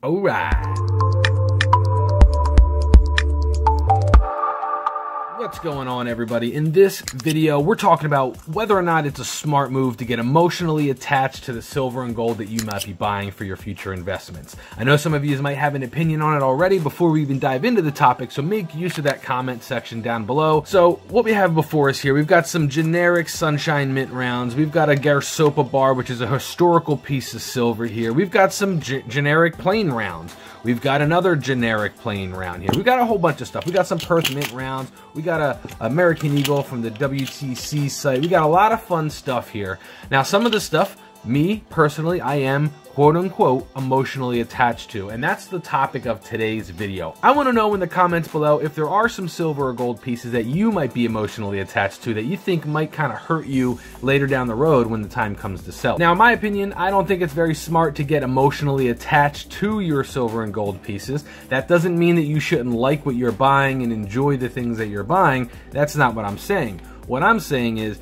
All right. What's going on, everybody? In this video, we're talking about whether or not it's a smart move to get emotionally attached to the silver and gold that you might be buying for your future investments. I know some of you might have an opinion on it already before we even dive into the topic, so make use of that comment section down below. So what we have before us here, we've got some generic Sunshine Mint rounds. We've got a Garsopa bar, which is a historical piece of silver here. We've got some generic plain rounds. We've got another generic plain round here. We've got a whole bunch of stuff. We got some Perth Mint rounds. We got a American Eagle from the WTC site. We got a lot of fun stuff here. Now, some of the stuff, me personally, I am quote-unquote emotionally attached to, and that's the topic of today's video. I want to know in the comments below if there are some silver or gold pieces that you might be emotionally attached to that you think might kind of hurt you later down the road when the time comes to sell. Now, in my opinion, I don't think it's very smart to get emotionally attached to your silver and gold pieces. That doesn't mean that you shouldn't like what you're buying and enjoy the things that you're buying. That's not what I'm saying. What I'm saying is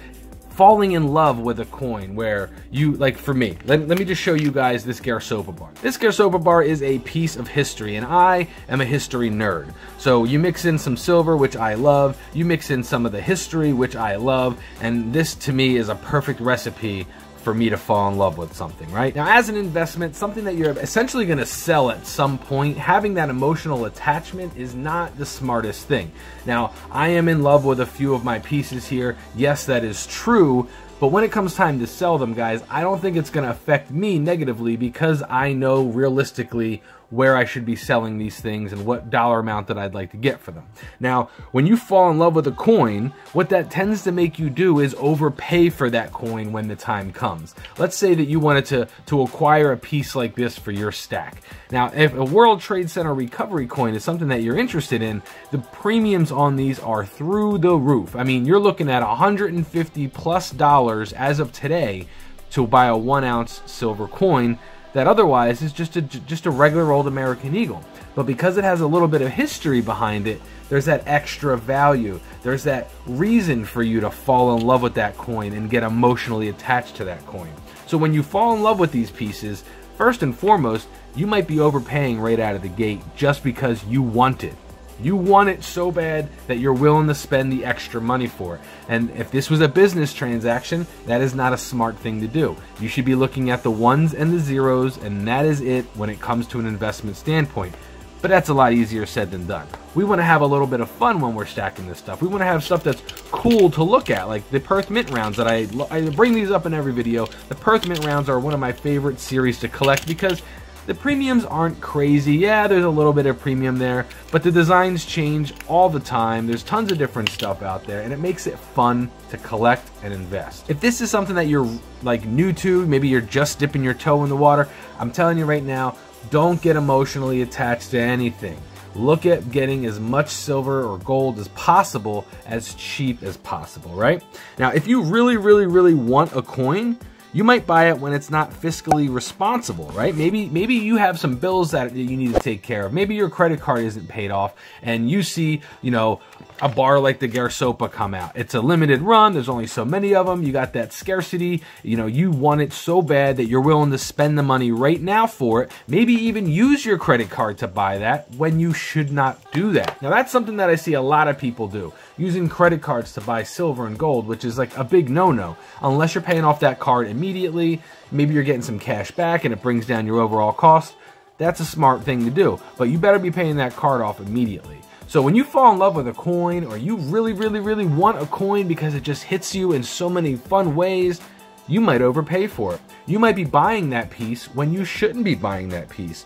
falling in love with a coin where you, like for me, let me just show you guys this Garsopa bar. This Garsopa bar is a piece of history, and I am a history nerd. So you mix in some silver, which I love, you mix in some of the history, which I love, and this to me is a perfect recipe for me to fall in love with something, right? Now, as an investment, something that you're essentially gonna sell at some point, having that emotional attachment is not the smartest thing. Now, I am in love with a few of my pieces here. Yes, that is true, but when it comes time to sell them, guys, I don't think it's gonna affect me negatively because I know realistically where I should be selling these things and what dollar amount that I'd like to get for them. Now, when you fall in love with a coin, what that tends to make you do is overpay for that coin when the time comes. Let's say that you wanted to acquire a piece like this for your stack. Now, if a World Trade Center recovery coin is something that you're interested in, the premiums on these are through the roof. I mean, you're looking at $150+ as of today to buy a 1-ounce silver coin that otherwise is just a regular old American Eagle. But because it has a little bit of history behind it, there's that extra value. There's that reason for you to fall in love with that coin and get emotionally attached to that coin. So when you fall in love with these pieces, first and foremost, you might be overpaying right out of the gate just because you want it. You want it so bad that you're willing to spend the extra money for it. And if this was a business transaction, that is not a smart thing to do. You should be looking at the ones and the zeros, and that is it when it comes to an investment standpoint. But that's a lot easier said than done. We want to have a little bit of fun when we're stacking this stuff. We want to have stuff that's cool to look at, like the Perth Mint rounds that I bring these up in every video. The Perth Mint rounds are one of my favorite series to collect because the premiums aren't crazy. Yeah, there's a little bit of premium there, but the designs change all the time. There's tons of different stuff out there, and it makes it fun to collect and invest. If this is something that you're like new to, maybe you're just dipping your toe in the water, I'm telling you right now, don't get emotionally attached to anything. Look at getting as much silver or gold as possible, as cheap as possible, right? Now, if you really, really, really want a coin, you might buy it when it's not fiscally responsible, right? Maybe you have some bills that you need to take care of. Maybe your credit card isn't paid off and you see, you know, a bar like the Garsopa come out. It's a limited run. There's only so many of them. You got that scarcity. You know, you want it so bad that you're willing to spend the money right now for it. Maybe even use your credit card to buy that when you should not do that. Now, that's something that I see a lot of people do, using credit cards to buy silver and gold, which is like a big no-no. Unless you're paying off that card immediately, maybe you're getting some cash back and it brings down your overall cost. That's a smart thing to do, but you better be paying that card off immediately. So when you fall in love with a coin, or you really, really, really want a coin because it just hits you in so many fun ways, you might overpay for it. You might be buying that piece when you shouldn't be buying that piece.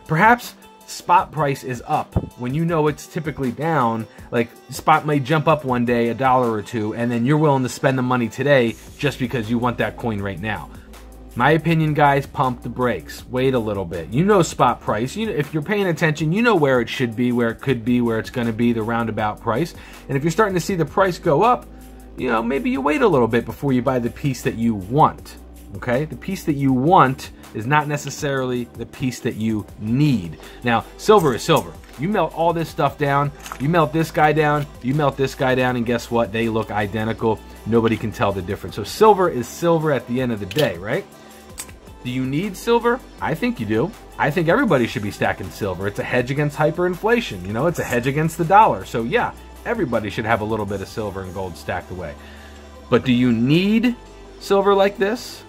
Perhaps spot price is up when you know it's typically down. Like, spot may jump up one day $1 or $2, and then you're willing to spend the money today just because you want that coin right now. My opinion, guys, pump the brakes. Wait a little bit. You know spot price. You know, if you're paying attention, you know where it should be, where it could be, where it's going to be, the roundabout price. And if you're starting to see the price go up, you know, maybe you wait a little bit before you buy the piece that you want. Okay? The piece that you want is not necessarily the piece that you need. Now, silver is silver. You melt all this stuff down, you melt this guy down, you melt this guy down, and guess what? They look identical. Nobody can tell the difference. So silver is silver at the end of the day, right? Do you need silver? I think you do. I think everybody should be stacking silver. It's a hedge against hyperinflation. You know, it's a hedge against the dollar. So yeah, everybody should have a little bit of silver and gold stacked away. But do you need silver like this?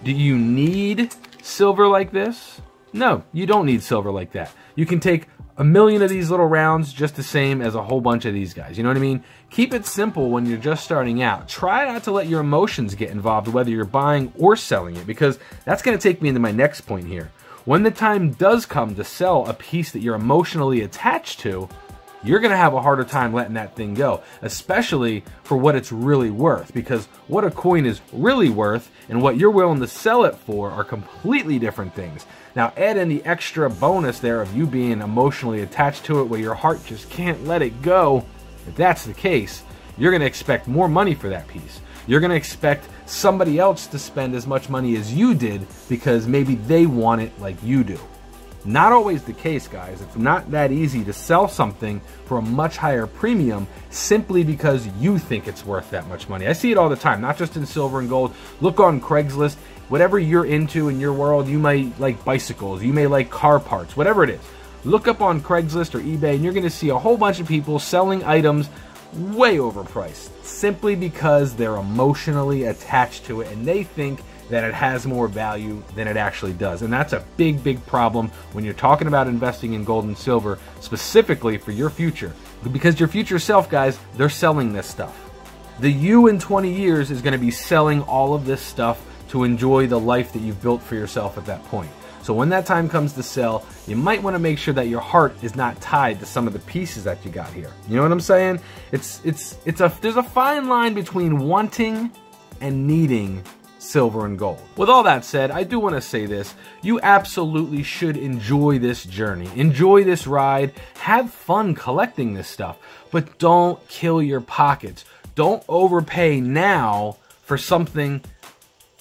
Do you need silver like this? No, you don't need silver like that. You can take a million of these little rounds just the same as a whole bunch of these guys. You know what I mean? Keep it simple when you're just starting out. Try not to let your emotions get involved whether you're buying or selling it, because that's going to take me into my next point here. When the time does come to sell a piece that you're emotionally attached to, you're going to have a harder time letting that thing go, especially for what it's really worth, because what a coin is really worth and what you're willing to sell it for are completely different things. Now add in the extra bonus there of you being emotionally attached to it where your heart just can't let it go. If that's the case, you're going to expect more money for that piece. You're going to expect somebody else to spend as much money as you did because maybe they want it like you do. Not always the case, guys. It's not that easy to sell something for a much higher premium simply because you think it's worth that much money. I see it all the time, not just in silver and gold. Look on Craigslist. Whatever you're into in your world, you may like bicycles, you may like car parts, whatever it is. Look up on Craigslist or eBay and you're going to see a whole bunch of people selling items way overpriced simply because they're emotionally attached to it and they think that it has more value than it actually does. And that's a big, big problem when you're talking about investing in gold and silver, specifically for your future. Because your future self, guys, they're selling this stuff. The you in 20 years is going to be selling all of this stuff to enjoy the life that you've built for yourself at that point. So when that time comes to sell, you might want to make sure that your heart is not tied to some of the pieces that you got here. You know what I'm saying? There's a fine line between wanting and needing silver and gold. With all that said, I do want to say this. You absolutely should enjoy this journey. Enjoy this ride. Have fun collecting this stuff. But don't kill your pockets. Don't overpay now for something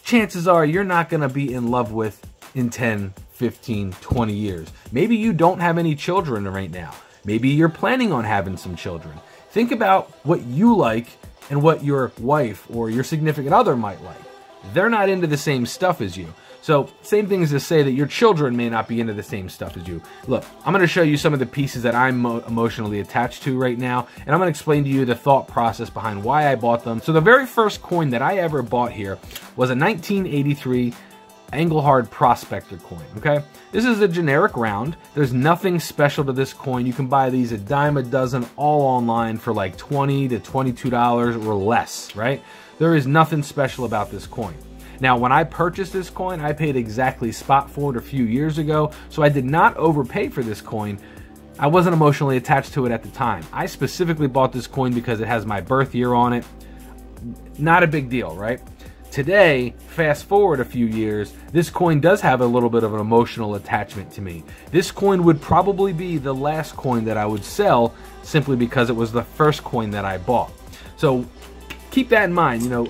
chances are you're not going to be in love with in 10, 15, 20 years. Maybe you don't have any children right now. Maybe you're planning on having some children. Think about what you like and what your wife or your significant other might like. They're not into the same stuff as you. So same thing as to say that your children may not be into the same stuff as you. Look, I'm going to show you some of the pieces that I'm emotionally attached to right now, and I'm going to explain to you the thought process behind why I bought them. So the very first coin that I ever bought here was a 1983 Engelhard Prospector coin, okay? This is a generic round. There's nothing special to this coin. You can buy these a dime a dozen all online for like $20 to $22 or less, right? There is nothing special about this coin. Now, when I purchased this coin, I paid exactly spot for it a few years ago, so I did not overpay for this coin. I wasn't emotionally attached to it at the time. I specifically bought this coin because it has my birth year on it. Not a big deal, right? Today, fast forward a few years, this coin does have a little bit of an emotional attachment to me. This coin would probably be the last coin that I would sell simply because it was the first coin that I bought. So keep that in mind. You know,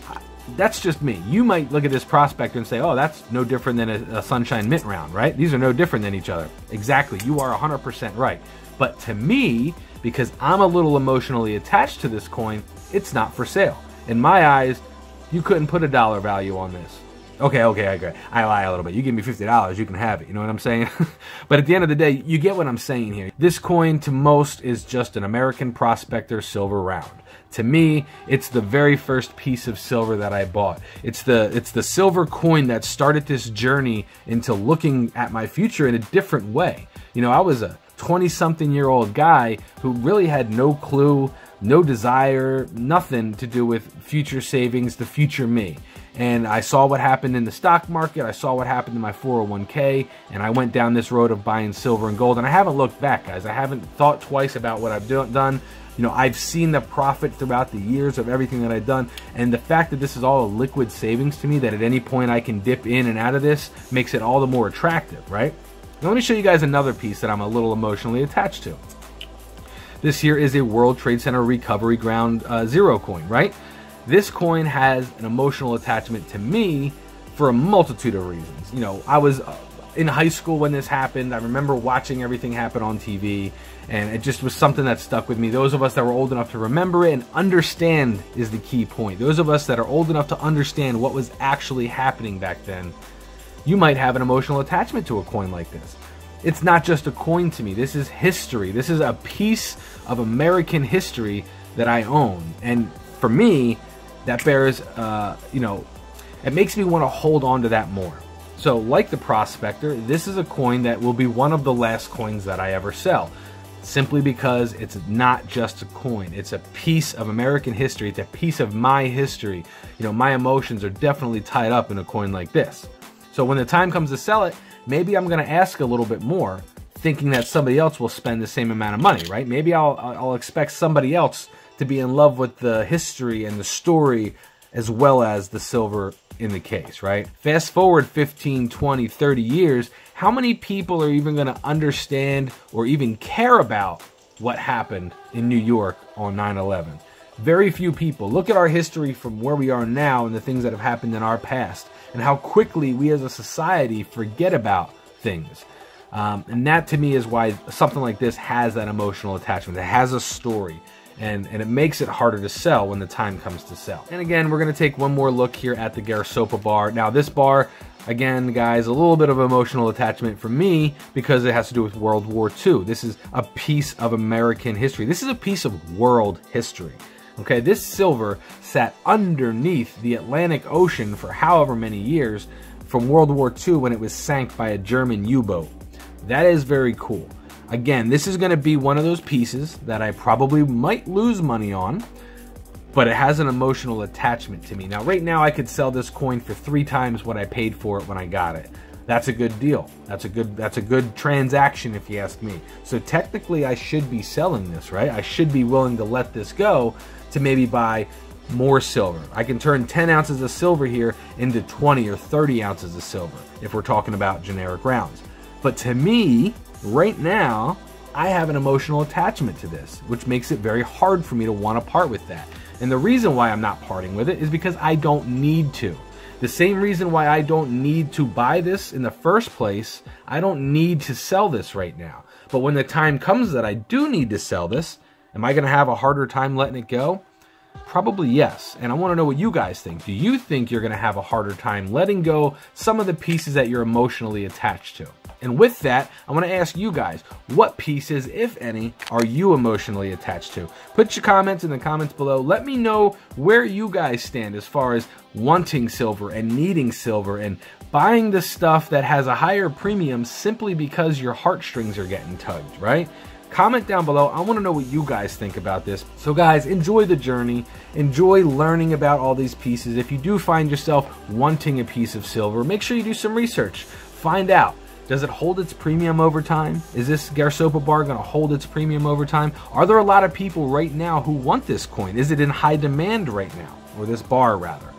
that's just me. You might look at this prospector and say, oh, that's no different than a Sunshine Mint round, right? These are no different than each other. Exactly. You are 100% right. But to me, because I'm a little emotionally attached to this coin, it's not for sale. In my eyes, you couldn't put a dollar value on this. Okay, I agree. I lie a little bit. You give me $50, you can have it. You know what I'm saying? But at the end of the day, you get what I'm saying here. This coin to most is just an American Prospector silver round. To me, it's the very first piece of silver that I bought. It's the silver coin that started this journey into looking at my future in a different way. You know, I was a 20-something-year-old guy who really had no clue, no desire, nothing to do with future savings, the future me. And I saw what happened in the stock market, I saw what happened in my 401k, and I went down this road of buying silver and gold, and I haven't looked back, guys. I haven't thought twice about what I've done. You know, I've seen the profit throughout the years of everything that I've done, and the fact that this is all a liquid savings to me, that at any point I can dip in and out of this, makes it all the more attractive, right? Now let me show you guys another piece that I'm a little emotionally attached to. This here is a World Trade Center Recovery Ground Zero coin, right? This coin has an emotional attachment to me for a multitude of reasons. You know, I was in high school when this happened. I remember watching everything happen on TV, and it just was something that stuck with me. Those of us that were old enough to remember it and understand is the key point. Those of us that are old enough to understand what was actually happening back then, you might have an emotional attachment to a coin like this. it's not just a coin to me. This is history. This is a piece of American history that I own. And for me, that bears, you know, it makes me want to hold on to that more. So like the Prospector, this is a coin that will be one of the last coins that I ever sell. Simply because it's not just a coin. It's a piece of American history. It's a piece of my history. You know, my emotions are definitely tied up in a coin like this. So when the time comes to sell it, maybe I'm going to ask a little bit more, thinking that somebody else will spend the same amount of money, right? Maybe I'll expect somebody else to be in love with the history and the story as well as the silver in the case, right? Fast forward 15, 20, 30 years, how many people are even going to understand or even care about what happened in New York on 9/11? Very few people. Look at our history from where we are now and the things that have happened in our past and how quickly we as a society forget about things. And that to me is why something like this has that emotional attachment. It has a story. And it makes it harder to sell when the time comes to sell. And again, we're going to take one more look here at the Garsopa bar. Now this bar, again, guys, a little bit of emotional attachment for me because it has to do with World War II. This is a piece of American history. This is a piece of world history. Okay, this silver sat underneath the Atlantic Ocean for however many years from World War II when it was sank by a German U-boat. That is very cool. Again, this is going to be one of those pieces that I probably might lose money on, but it has an emotional attachment to me. Now, right now, I could sell this coin for 3 times what I paid for it when I got it. That's a good deal. That's a good transaction, if you ask me. So technically, I should be selling this, right? I should be willing to let this go to maybe buy more silver. I can turn 10 ounces of silver here into 20 or 30 ounces of silver if we're talking about generic rounds. But to me, right now, I have an emotional attachment to this, which makes it very hard for me to want to part with that. And the reason why I'm not parting with it is because I don't need to. The same reason why I don't need to buy this in the first place, I don't need to sell this right now. But when the time comes that I do need to sell this, am I going to have a harder time letting it go? Probably yes. And I want to know what you guys think. Do you think you're going to have a harder time letting go some of the pieces that you're emotionally attached to? And with that, I want to ask you guys, what pieces, if any, are you emotionally attached to? Put your comments in the comments below. Let me know where you guys stand as far as wanting silver and needing silver and buying the stuff that has a higher premium simply because your heartstrings are getting tugged, right? Comment down below. I want to know what you guys think about this. So guys, enjoy the journey. Enjoy learning about all these pieces. If you do find yourself wanting a piece of silver, make sure you do some research. Find out. Does it hold its premium over time? Is this Garsopa bar going to hold its premium over time? Are there a lot of people right now who want this coin? Is it in high demand right now? Or this bar, rather.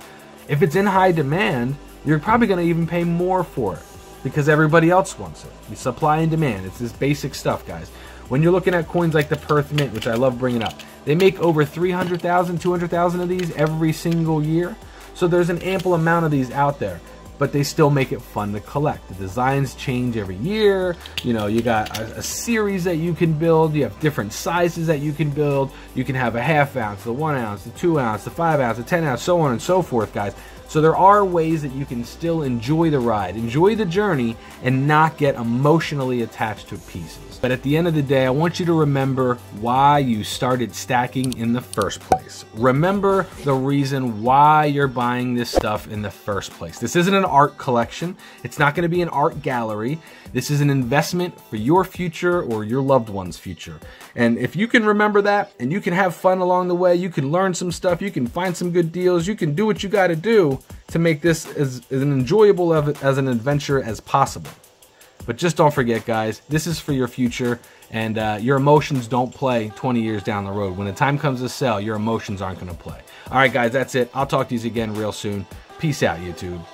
If it's in high demand, you're probably going to even pay more for it because everybody else wants it. The supply and demand. It's this basic stuff, guys. When you're looking at coins like the Perth Mint, which I love bringing up, they make over 300,000, 200,000 of these every single year. So there's an ample amount of these out there, but they still make it fun to collect. The designs change every year. You know, you got a series that you can build. You have different sizes that you can build. You can have a half ounce, the 1 ounce, the 2 ounce, the 5 ounce, the 10 ounce, so on and so forth, guys. So there are ways that you can still enjoy the ride, enjoy the journey, and not get emotionally attached to pieces. But at the end of the day, I want you to remember why you started stacking in the first place. Remember the reason why you're buying this stuff in the first place. This isn't an art collection. It's not going to be an art gallery. This is an investment for your future or your loved one's future. And if you can remember that and you can have fun along the way, you can learn some stuff, you can find some good deals, you can do what you got to do to make this as enjoyable as an adventure as possible. But just don't forget, guys, this is for your future, and your emotions don't play 20 years down the road. When the time comes to sell, your emotions aren't going to play. All right, guys, that's it. I'll talk to you again real soon. Peace out, YouTube.